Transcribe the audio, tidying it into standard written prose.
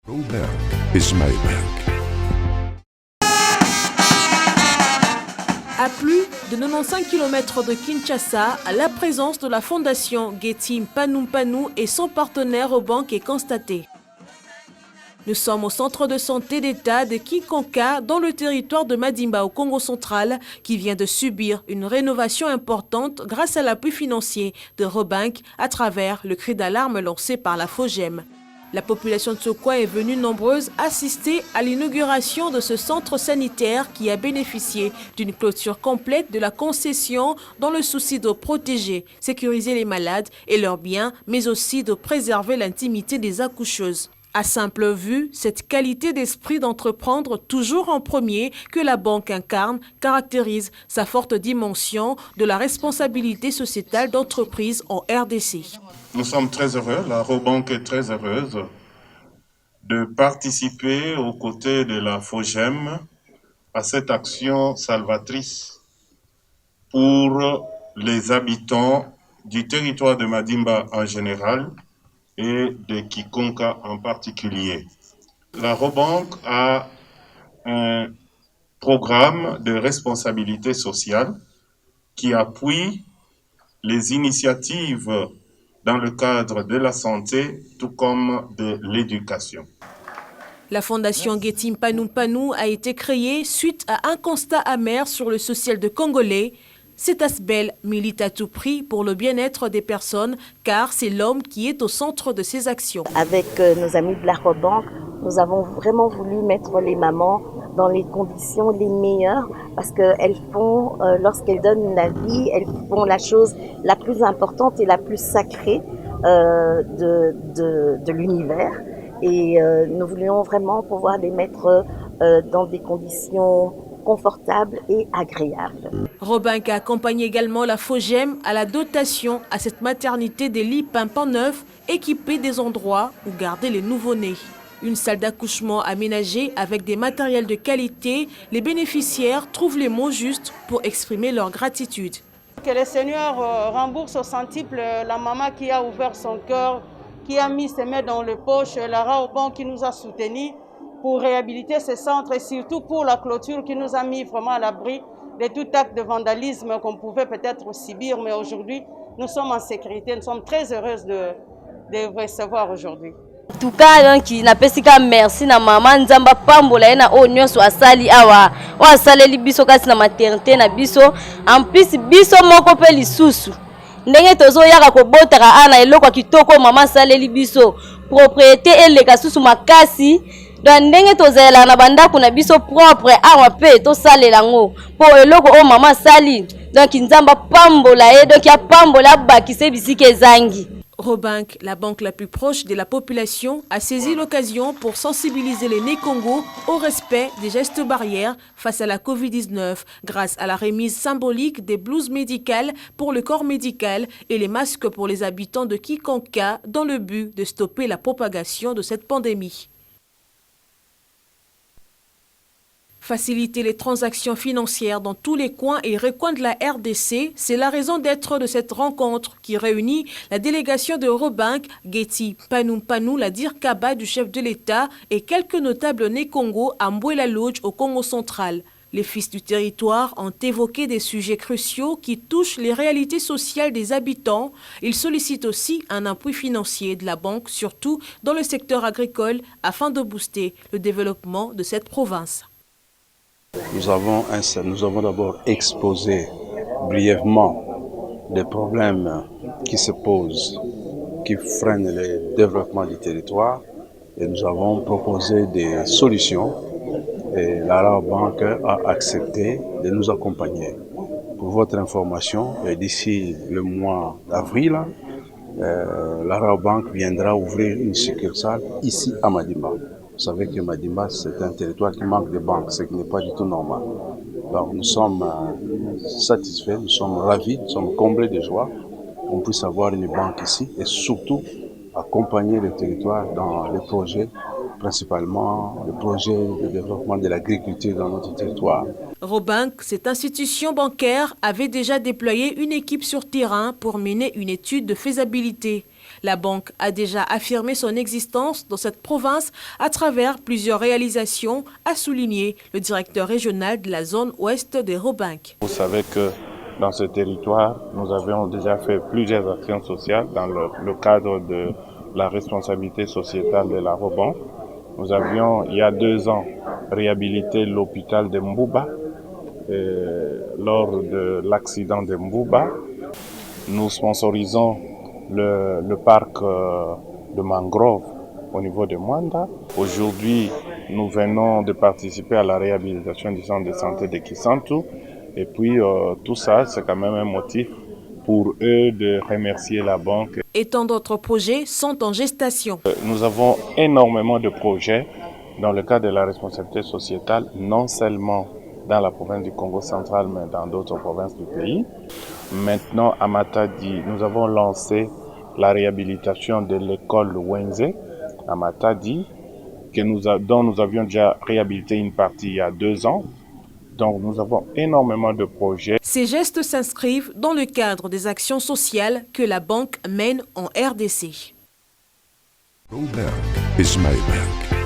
Robert is my bank. À plus de 95 km de Kinshasa, la présence de la fondation Getty Mpanou et son partenaire aux banques est constatée. Nous sommes au centre de santé d'État de Kikonka, dans le territoire de Madimba au Congo central, qui vient de subir une rénovation importante grâce à l'appui financier de Robank à travers le cri d'alarme lancé par la FOGEM. La population de ce coin est venue nombreuse assister à l'inauguration de ce centre sanitaire qui a bénéficié d'une clôture complète de la concession dans le souci de protéger, sécuriser les malades et leurs biens, mais aussi de préserver l'intimité des accoucheuses. À simple vue, cette qualité d'esprit d'entreprendre toujours en premier que la banque incarne caractérise sa forte dimension de la responsabilité sociétale d'entreprise en RDC. Nous sommes très heureux, la Robank est très heureuse de participer aux côtés de la FOGEM à cette action salvatrice pour les habitants du territoire de Madimba en général et de Kikonka en particulier. La Robank a un programme de responsabilité sociale qui appuie les initiatives dans le cadre de la santé, tout comme de l'éducation. La fondation Getty Mpanou a été créée suite à un constat amer sur le social de Congolais. Cet Asbel milite à tout prix pour le bien-être des personnes, car c'est l'homme qui est au centre de ses actions. Avec nos amis de la Robank, nous avons vraiment voulu mettre les mamans dans les conditions les meilleures, parce qu'elles font, lorsqu'elles donnent la vie, elles font la chose la plus importante et la plus sacrée de l'univers. Et nous voulions vraiment pouvoir les mettre dans des conditions confortable et agréable. Robank a accompagné également la FOGEM à la dotation à cette maternité des lits pimpants neufs équipés des endroits où garder les nouveau-nés. Une salle d'accouchement aménagée avec des matériels de qualité, les bénéficiaires trouvent les mots justes pour exprimer leur gratitude. Que le Seigneur rembourse au centuple la maman qui a ouvert son cœur, qui a mis ses mains dans les poches, la Robank qui nous a soutenus pour réhabiliter ce centre et surtout pour la clôture qui nous a mis vraiment à l'abri de tout acte de vandalisme qu'on pouvait peut-être subir. Mais aujourd'hui, nous sommes en sécurité. Nous sommes très heureuses de vous recevoir aujourd'hui. En tout cas, donc, napesika merci na maman nzamba pambola na onyo so asali awa. O asali biso kasi na maternité na biso. En plus biso moko pe lisusu. Ndenge tozo yaka ko botaka ana eloko kitoko maman saleli biso. Propriété eleka susu makasi. Donc ndenge tozela na bandako na biso propre awa pe to salela ngo po eloko o mama sali donc nzamba pambola e donc ya pambola bakise bisike zangi. Robank, la banque la plus proche de la population, a saisi l'occasion pour sensibiliser les Né-Congo au respect des gestes barrières face à la Covid-19 grâce à la remise symbolique des blouses médicales pour le corps médical et les masques pour les habitants de Kikonka dans le but de stopper la propagation de cette pandémie. Faciliter les transactions financières dans tous les coins et recoins de la RDC, c'est la raison d'être de cette rencontre qui réunit la délégation de Robank, Getty Mpanou, la Dirkaba du chef de l'État et quelques notables Né-Congo à Mbouela Lodge au Congo central. Les fils du territoire ont évoqué des sujets cruciaux qui touchent les réalités sociales des habitants. Ils sollicitent aussi un appui financier de la banque, surtout dans le secteur agricole, afin de booster le développement de cette province. Nous avons d'abord exposé brièvement les problèmes qui se posent, qui freinent le développement du territoire, et nous avons proposé des solutions et la Robank a accepté de nous accompagner. Pour votre information, d'ici le mois d'avril, la Robank viendra ouvrir une succursale ici à Madimba. Vous savez que Madimba, c'est un territoire qui manque de banques, ce qui n'est pas du tout normal. Donc nous sommes satisfaits, nous sommes ravis, nous sommes comblés de joie qu'on puisse avoir une banque ici et surtout accompagner le territoire dans les projets, principalement le projet de développement de l'agriculture dans notre territoire. Robank, cette institution bancaire, avait déjà déployé une équipe sur terrain pour mener une étude de faisabilité. La banque a déjà affirmé son existence dans cette province à travers plusieurs réalisations, a souligné le directeur régional de la zone ouest des Robank. Vous savez que dans ce territoire, nous avions déjà fait plusieurs actions sociales dans le cadre de la responsabilité sociétale de la Robank. Nous avions, il y a 2 ans, réhabilité l'hôpital de Mbouba lors de l'accident de Mbouba. Nous sponsorisons le parc de mangrove au niveau de Mwanda. Aujourd'hui, nous venons de participer à la réhabilitation du centre de santé de Kisantu. Et puis, tout ça, c'est quand même un motif pour eux de remercier la banque. Et tant d'autres projets sont en gestation. Nous avons énormément de projets dans le cadre de la responsabilité sociétale, non seulement dans la province du Congo central, mais dans d'autres provinces du pays. Maintenant, à Matadi, nous avons lancé la réhabilitation de l'école Wenze à Matadi, dont nous avions déjà réhabilité une partie il y a 2 ans. Donc nous avons énormément de projets. Ces gestes s'inscrivent dans le cadre des actions sociales que la banque mène en RDC. Robank is my bank.